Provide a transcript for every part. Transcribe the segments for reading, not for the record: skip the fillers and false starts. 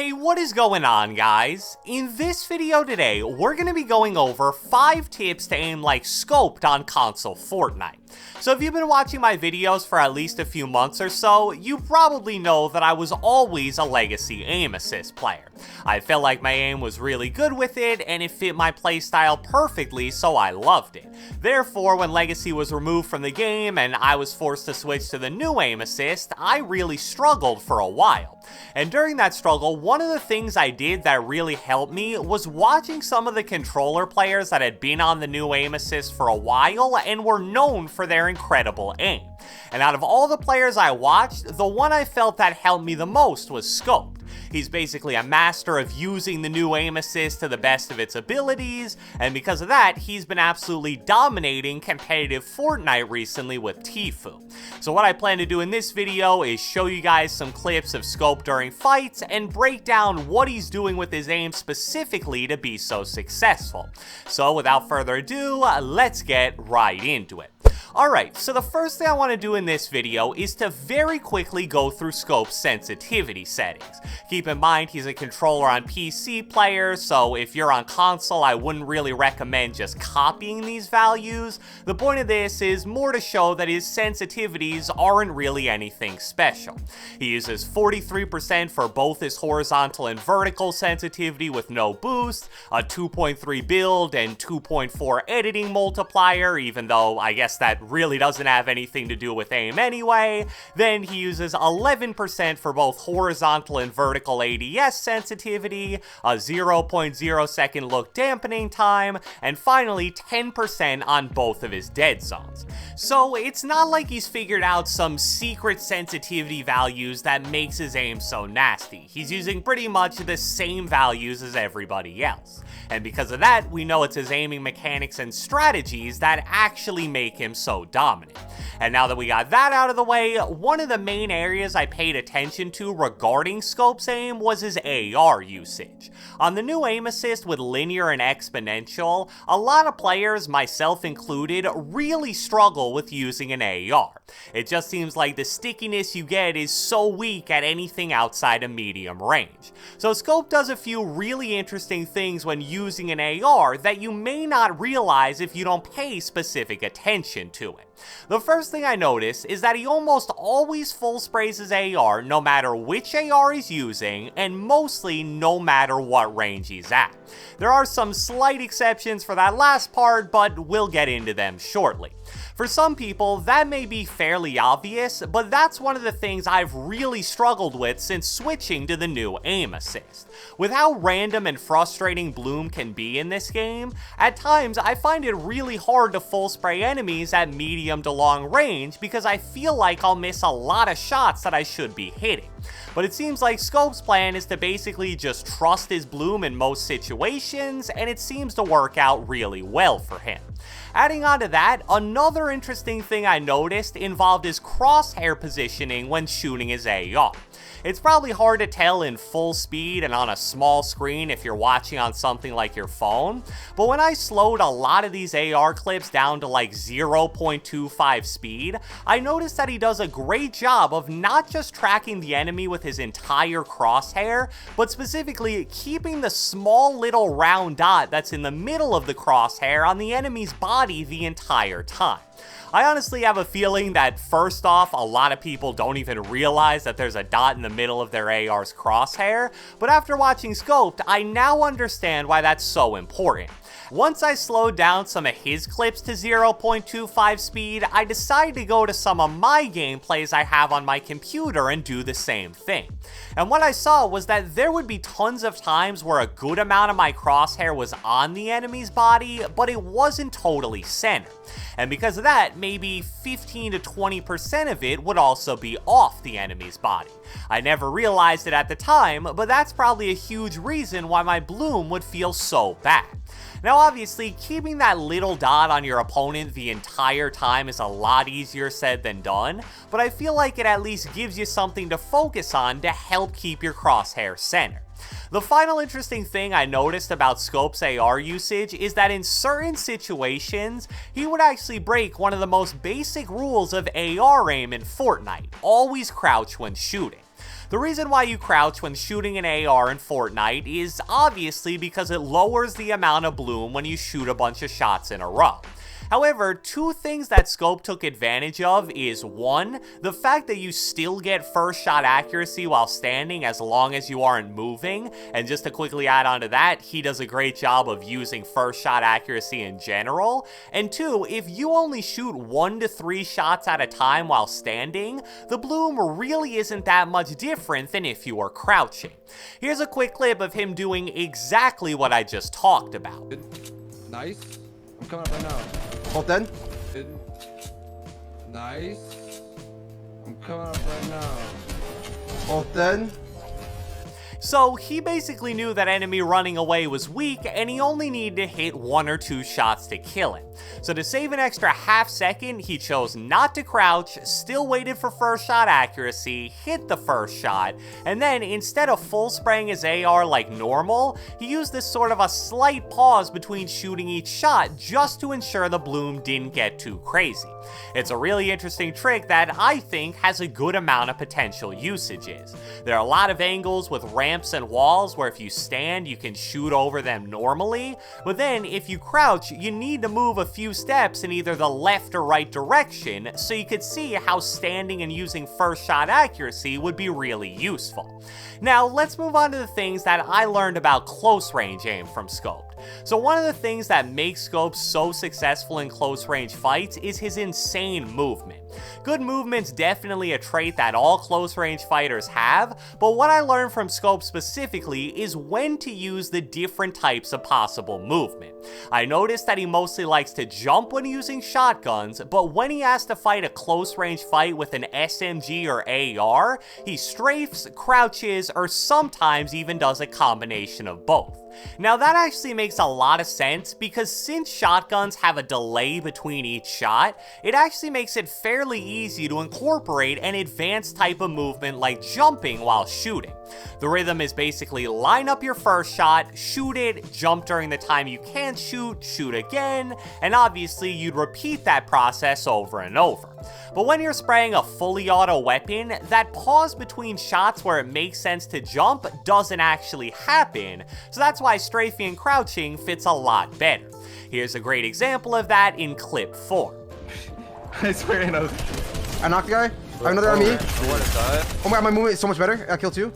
Hey, what is going on, guys? In this video today, we're going to be going over 5 tips to aim like scoped on console Fortnite. So if you've been watching my videos for at least a few months or so, you probably know that I was always a legacy aim assist player. I felt like my aim was really good with it, and it fit my playstyle perfectly, so I loved it. Therefore, when legacy was removed from the game and I was forced to switch to the new aim assist, I really struggled for a while. And during that struggle, one of the things I did that really helped me was watching some of the controller players that had been on the new aim assist for a while and were known for their incredible aim. And out of all the players I watched, the one I felt that helped me the most was Scoped. He's basically a master of using the new aim assist to the best of its abilities, and because of that, he's been absolutely dominating competitive Fortnite recently with Tfue. So what I plan to do in this video is show you guys some clips of Scope during fights and break down what he's doing with his aim specifically to be so successful. So without further ado, let's get right into it. Alright, so the first thing I want to do in this video is to very quickly go through Scope's sensitivity settings. Keep in mind he's a controller on PC player, so if you're on console I wouldn't really recommend just copying these values. The point of this is more to show that his sensitivities aren't really anything special. He uses 43% for both his horizontal and vertical sensitivity with no boost, a 2.3 build and 2.4 editing multiplier, even though I guess that really doesn't have anything to do with aim anyway. Then he uses 11% for both horizontal and vertical ADS sensitivity, a 0.0 second look dampening time, and finally 10% on both of his dead zones. So it's not like he's figured out some secret sensitivity values that makes his aim so nasty. He's using pretty much the same values as everybody else. And because of that, we know it's his aiming mechanics and strategies that actually make him so dominant. And now that we got that out of the way, one of the main areas I paid attention to regarding Scope's aim was his AR usage. On the new aim assist with linear and exponential, a lot of players, myself included, really struggle with using an AR. It just seems like the stickiness you get is so weak at anything outside of medium range. So Scope does a few really interesting things when using an AR that you may not realize if you don't pay specific attention to it. The first thing I notice is that he almost always full sprays his AR no matter which AR he's using, and mostly no matter what range he's at. There are some slight exceptions for that last part, but we'll get into them shortly. For some people, that may be fairly obvious, but that's one of the things I've really struggled with since switching to the new aim assist. With how random and frustrating Bloom can be in this game, at times I find it really hard to full spray enemies at medium to long range because I feel like I'll miss a lot of shots that I should be hitting. But it seems like Scope's plan is to basically just trust his Bloom in most situations, and it seems to work out really well for him. Adding on to that, another interesting thing I noticed involved his crosshair positioning when shooting his AR. It's probably hard to tell in full speed and on a small screen if you're watching on something like your phone, but when I slowed a lot of these AR clips down to like 0.25 speed, I noticed that he does a great job of not just tracking the enemy with his entire crosshair, but specifically keeping the small little round dot that's in the middle of the crosshair on the enemy's body the entire time. I honestly have a feeling that first off, a lot of people don't even realize that there's a dot in the middle of their AR's crosshair, but after watching Scoped, I now understand why that's so important. Once I slowed down some of his clips to 0.25 speed, I decided to go to some of my gameplays I have on my computer and do the same thing. And what I saw was that there would be tons of times where a good amount of my crosshair was on the enemy's body, but it wasn't totally centered. And because of that, maybe 15 to 20% of it would also be off the enemy's body. I never realized it at the time, but that's probably a huge reason why my Bloom would feel so bad. Now obviously, keeping that little dot on your opponent the entire time is a lot easier said than done, but I feel like it at least gives you something to focus on to help keep your crosshair centered. The final interesting thing I noticed about Scope's AR usage is that in certain situations, he would actually break one of the most basic rules of AR aim in Fortnite: always crouch when shooting. The reason why you crouch when shooting an AR in Fortnite is obviously because it lowers the amount of bloom when you shoot a bunch of shots in a row. However, two things that Scope took advantage of is 1, the fact that you still get first shot accuracy while standing as long as you aren't moving, and just to quickly add on to that, he does a great job of using first shot accuracy in general, and 2, if you only shoot 1 to 3 shots at a time while standing, the bloom really isn't that much different than if you were crouching. Here's a quick clip of him doing exactly what I just talked about. Nice. I'm coming up right now. Hold then. Nice. I'm coming up right now. Hold then. So he basically knew that enemy running away was weak and he only needed to hit 1 or 2 shots to kill him. So to save an extra half second, he chose not to crouch, still waited for first shot accuracy, hit the first shot, and then instead of full spraying his AR like normal, he used this sort of a slight pause between shooting each shot just to ensure the bloom didn't get too crazy. It's a really interesting trick that I think has a good amount of potential usages. There are a lot of angles with ramps and walls where if you stand you can shoot over them normally, but then if you crouch you need to move a few steps in either the left or right direction, so you could see how standing and using first shot accuracy would be really useful. Now let's move on to the things that I learned about close range aim from Scope. So one of the things that makes Scope so successful in close range fights is his insane movement. Good movement's definitely a trait that all close range fighters have, but what I learned from Scope specifically is when to use the different types of possible movement. I noticed that he mostly likes to jump when using shotguns, but when he has to fight a close range fight with an SMG or AR, he strafes, crouches, or sometimes even does a combination of both. Now that actually makes a lot of sense because since shotguns have a delay between each shot, it actually makes it fairly easy to incorporate an advanced type of movement like jumping while shooting. The rhythm is basically line up your first shot, shoot it, jump during the time you can't shoot, shoot again, and obviously you'd repeat that process over and over. But when you're spraying a fully auto weapon, that pause between shots where it makes sense to jump doesn't actually happen, so that's why strafing and crouching fits a lot better. Here's a great example of that in clip 4. I swear I know. I knocked the guy. I have another on me. Oh my god, my movement is so much better. I killed 2.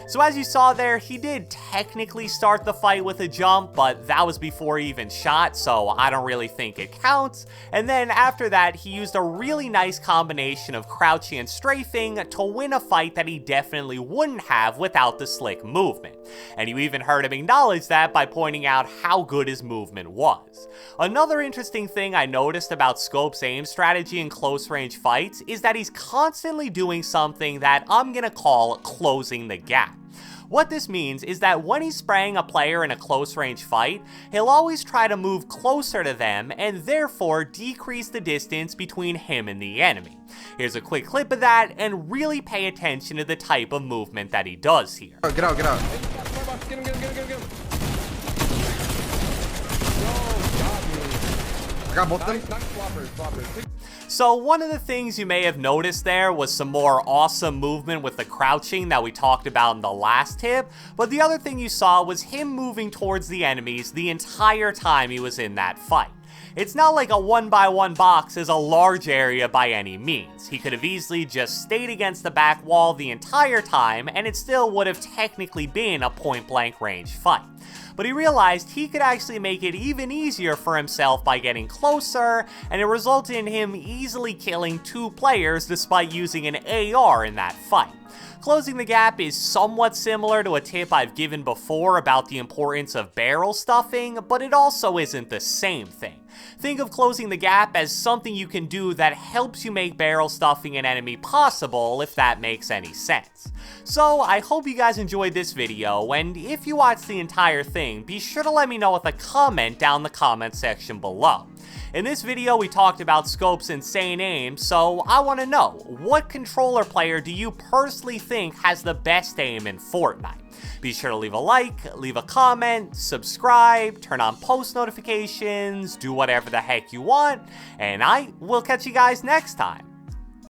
So as you saw there, he did technically start the fight with a jump, but that was before he even shot, so I don't really think it counts. And then after that, he used a really nice combination of crouching and strafing to win a fight that he definitely wouldn't have without the slick movement. And you even heard him acknowledge that by pointing out how good his movement was. Another interesting thing I noticed about Scope's aim strategy in close range fights is that he's constantly doing something that I'm gonna call closing the gap. What this means is that when he's spraying a player in a close range fight, he'll always try to move closer to them and therefore decrease the distance between him and the enemy. Here's a quick clip of that and really pay attention to the type of movement that he does here. Oh, get out, get out. Get him. I got both of them. Nice floppers. So one of the things you may have noticed there was some more awesome movement with the crouching that we talked about in the last tip, but the other thing you saw was him moving towards the enemies the entire time he was in that fight. It's not like a 1x1 box is a large area by any means. He could have easily just stayed against the back wall the entire time and it still would have technically been a point-blank range fight. But he realized he could actually make it even easier for himself by getting closer, and it resulted in him easily killing 2 players despite using an AR in that fight. Closing the gap is somewhat similar to a tip I've given before about the importance of barrel stuffing, but it also isn't the same thing. Think of closing the gap as something you can do that helps you make barrel stuffing an enemy possible, if that makes any sense. So I hope you guys enjoyed this video, and if you watched the entire thing, be sure to let me know with a comment down in the comment section below. In this video, we talked about Scope's insane aim, so I want to know, what controller player do you personally think has the best aim in Fortnite? Be sure to leave a like, leave a comment, subscribe, turn on post notifications, do whatever the heck you want, and I will catch you guys next time.